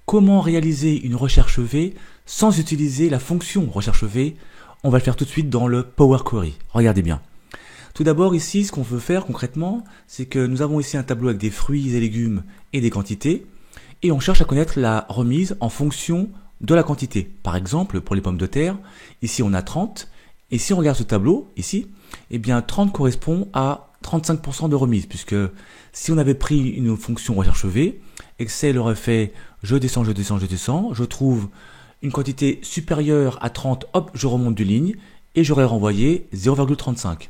comment réaliser une recherche V sans utiliser la fonction recherche V? On va le faire tout de suite dans le Power Query. Regardez bien. Tout d'abord ici, ce qu'on veut faire concrètement, c'est que nous avons ici un tableau avec des fruits et légumes et des quantités, et on cherche à connaître la remise en fonction de la quantité. Par exemple, pour les pommes de terre, ici on a 30, et si on regarde ce tableau, ici, eh bien 30 correspond à 35% de remise, puisque si on avait pris une fonction recherche V, Excel aurait fait je descends, je trouve une quantité supérieure à 30, hop, je remonte d'une ligne, et j'aurais renvoyé 0,35.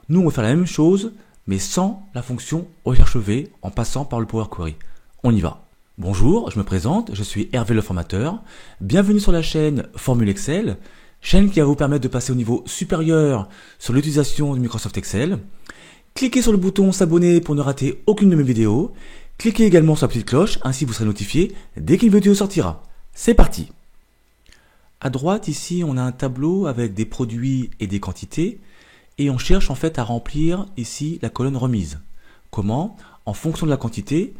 Nous, on va faire la même chose, mais sans la fonction recherche V, en passant par le Power Query. On y va. Bonjour, je me présente, je suis Hervé le formateur. Bienvenue sur la chaîne Formule Excel, chaîne qui va vous permettre de passer au niveau supérieur sur l'utilisation de Microsoft Excel. Cliquez sur le bouton s'abonner pour ne rater aucune de mes vidéos. Cliquez également sur la petite cloche, ainsi vous serez notifié dès qu'une vidéo sortira. C'est parti! À droite, ici, on a un tableau avec des produits et des quantités. Et on cherche en fait à remplir ici la colonne remise. Comment? En fonction de la quantité,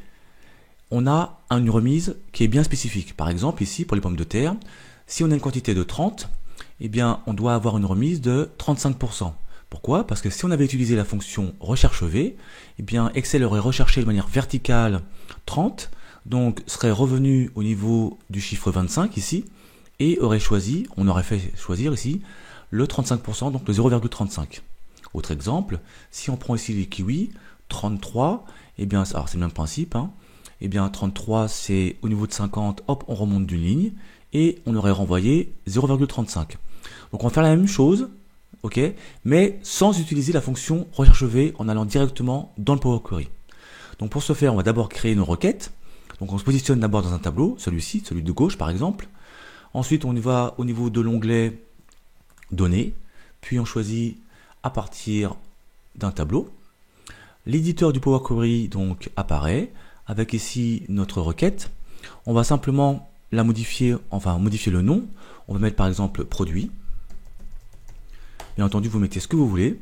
on a une remise qui est bien spécifique. Par exemple, ici, pour les pommes de terre, si on a une quantité de 30, eh bien, on doit avoir une remise de 35%. Pourquoi? Parce que si on avait utilisé la fonction recherche V, eh bien, Excel aurait recherché de manière verticale 30, donc serait revenu au niveau du chiffre 25 ici, et on aurait fait choisir ici le 35%, donc le 0,35. Autre exemple, si on prend ici les kiwis, 33, eh bien, alors c'est le même principe, eh bien 33 c'est au niveau de 50, hop, on remonte d'une ligne, et on aurait renvoyé 0,35. Donc on va faire la même chose, ok, mais sans utiliser la fonction recherche V en allant directement dans le Power Query. Donc pour ce faire, on va d'abord créer nos requêtes. Donc on se positionne d'abord dans un tableau, celui-ci, celui de gauche par exemple. Ensuite on y va au niveau de l'onglet Données, puis on choisit à partir d'un tableau. L'éditeur du Power Query donc apparaît avec ici notre requête. On va simplement la modifier, enfin modifier le nom. On va mettre par exemple produit. Bien entendu, vous mettez ce que vous voulez.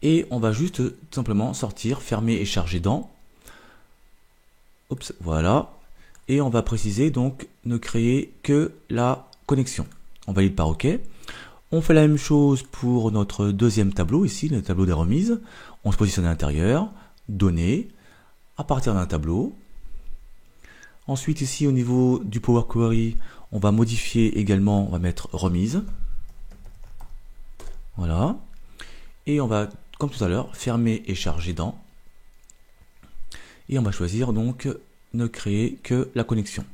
Et on va juste tout simplement sortir, fermer et charger dans. Oups, voilà. Et on va préciser donc ne créer que la connexion. On valide par OK. On fait la même chose pour notre deuxième tableau, ici, le tableau des remises. On se positionne à l'intérieur, données, à partir d'un tableau. Ensuite, ici, au niveau du Power Query, on va modifier également, on va mettre remise. Voilà. Et on va, comme tout à l'heure, fermer et charger dans. Et on va choisir donc ne créer que la connexion.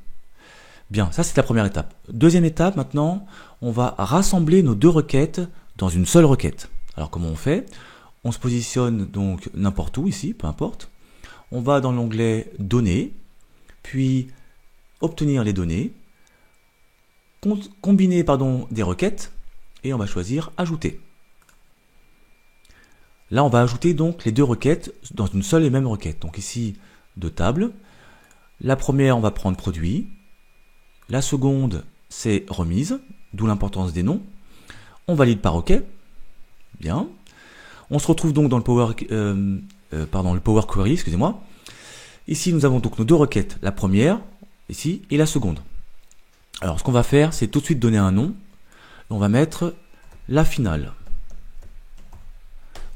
Bien, ça c'est la première étape. Deuxième étape, maintenant, on va rassembler nos deux requêtes dans une seule requête. Alors comment on fait? On se positionne donc n'importe où ici, peu importe. On va dans l'onglet Données, puis Obtenir les données, combiner des requêtes, et on va choisir Ajouter. Là, on va ajouter donc les deux requêtes dans une seule et même requête. Donc ici, deux tables. La première, on va prendre Produit. La seconde, c'est remise, d'où l'importance des noms. On valide par OK. Bien. On se retrouve donc dans le Power Query, excusez-moi. Ici, nous avons donc nos deux requêtes, la première, ici, et la seconde. Alors, ce qu'on va faire, c'est tout de suite donner un nom. On va mettre la finale.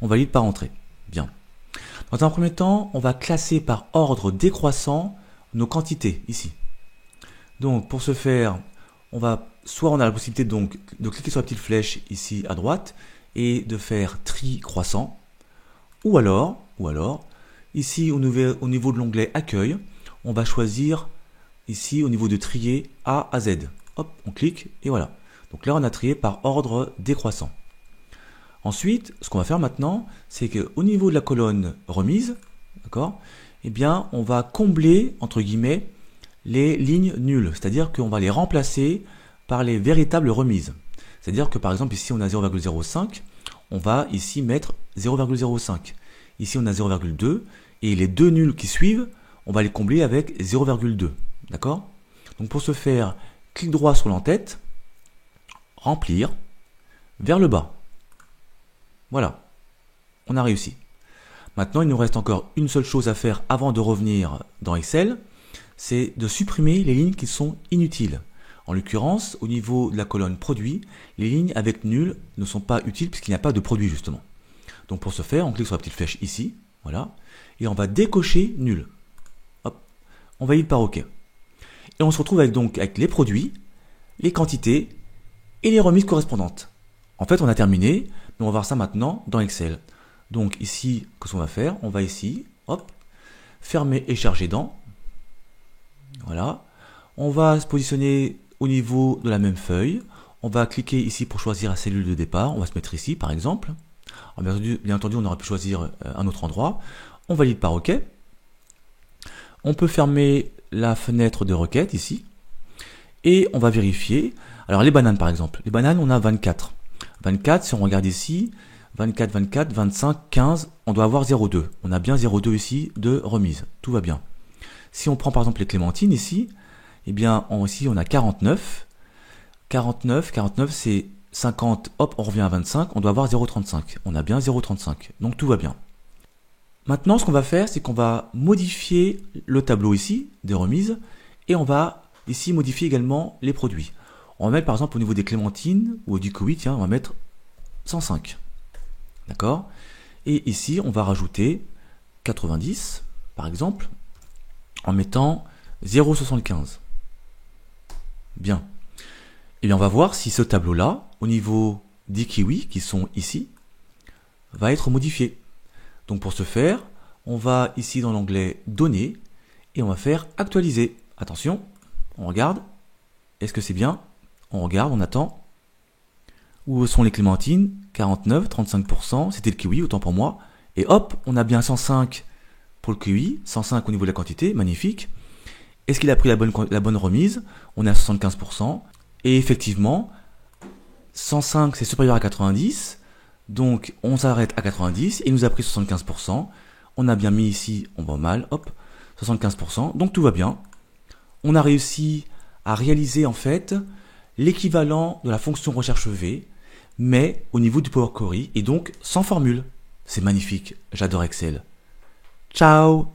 On valide par entrée. Bien. Dans un premier temps, on va classer par ordre décroissant nos quantités, ici. Donc, pour ce faire, on a la possibilité donc de cliquer sur la petite flèche ici à droite et de faire tri croissant. Ou alors, ici au niveau de l'onglet Accueil, on va choisir ici au niveau de trier A à Z. Hop, on clique et voilà. Donc là, on a trié par ordre décroissant. Ensuite, ce qu'on va faire maintenant, c'est qu'au niveau de la colonne remise, d'accord, eh bien, on va combler, entre guillemets, les lignes nulles, c'est-à-dire qu'on va les remplacer par les véritables remises. C'est-à-dire que par exemple ici on a 0,05, on va ici mettre 0,05. Ici on a 0,2 et les deux nuls qui suivent, on va les combler avec 0,2. D'accord? Donc pour ce faire, clic droit sur l'entête, remplir, vers le bas. Voilà, on a réussi. Maintenant il nous reste encore une seule chose à faire avant de revenir dans Excel, c'est de supprimer les lignes qui sont inutiles. En l'occurrence, au niveau de la colonne produit, les lignes avec nul ne sont pas utiles puisqu'il n'y a pas de produit justement. Donc pour ce faire, on clique sur la petite flèche ici, voilà, et on va décocher nul. Hop, on valide par OK. Et on se retrouve avec les produits, les quantités et les remises correspondantes. En fait, on a terminé, mais on va voir ça maintenant dans Excel. Donc ici, qu'est-ce qu'on va faire? On va ici, hop, fermer et charger dans. Voilà. On va se positionner au niveau de la même feuille. On va cliquer ici pour choisir la cellule de départ. On va se mettre ici, par exemple. Alors, bien entendu, on aurait pu choisir un autre endroit. On valide par OK. On peut fermer la fenêtre de requête ici. Et on va vérifier. Alors, les bananes, par exemple. Les bananes, on a 24. 24, si on regarde ici, 24, 24, 25, 15, on doit avoir 0,2. On a bien 0,2 ici de remise. Tout va bien. Si on prend par exemple les clémentines ici, eh bien ici on a 49. 49 c'est 50, hop, on revient à 25, on doit avoir 0,35. On a bien 0,35. Donc tout va bien. Maintenant, ce qu'on va faire, c'est qu'on va modifier le tableau ici, des remises, et on va ici modifier également les produits. On va mettre par exemple au niveau des clémentines, ou du kiwi, tiens, on va mettre 105. D'accord? Et ici, on va rajouter 90, par exemple, en mettant 0,75. Bien. Et bien, on va voir si ce tableau-là, au niveau des kiwis, qui sont ici, va être modifié. Donc pour ce faire, on va ici dans l'onglet Données, et on va faire Actualiser. Attention, on regarde. Est-ce que c'est bien? On regarde, on attend. Où sont les clémentines? 49, 35%, c'était le kiwi, autant pour moi. Et hop, on a bien 105 pour le kiwi, 105 au niveau de la quantité, magnifique. Est-ce qu'il a pris la bonne remise? On est à 75%. Et effectivement, 105 c'est supérieur à 90, donc on s'arrête à 90, il nous a pris 75%. On a bien mis ici, on va mal, hop, 75%, donc tout va bien. On a réussi à réaliser en fait l'équivalent de la fonction recherche V, mais au niveau du Power Query, et donc sans formule. C'est magnifique, j'adore Excel. Ciao!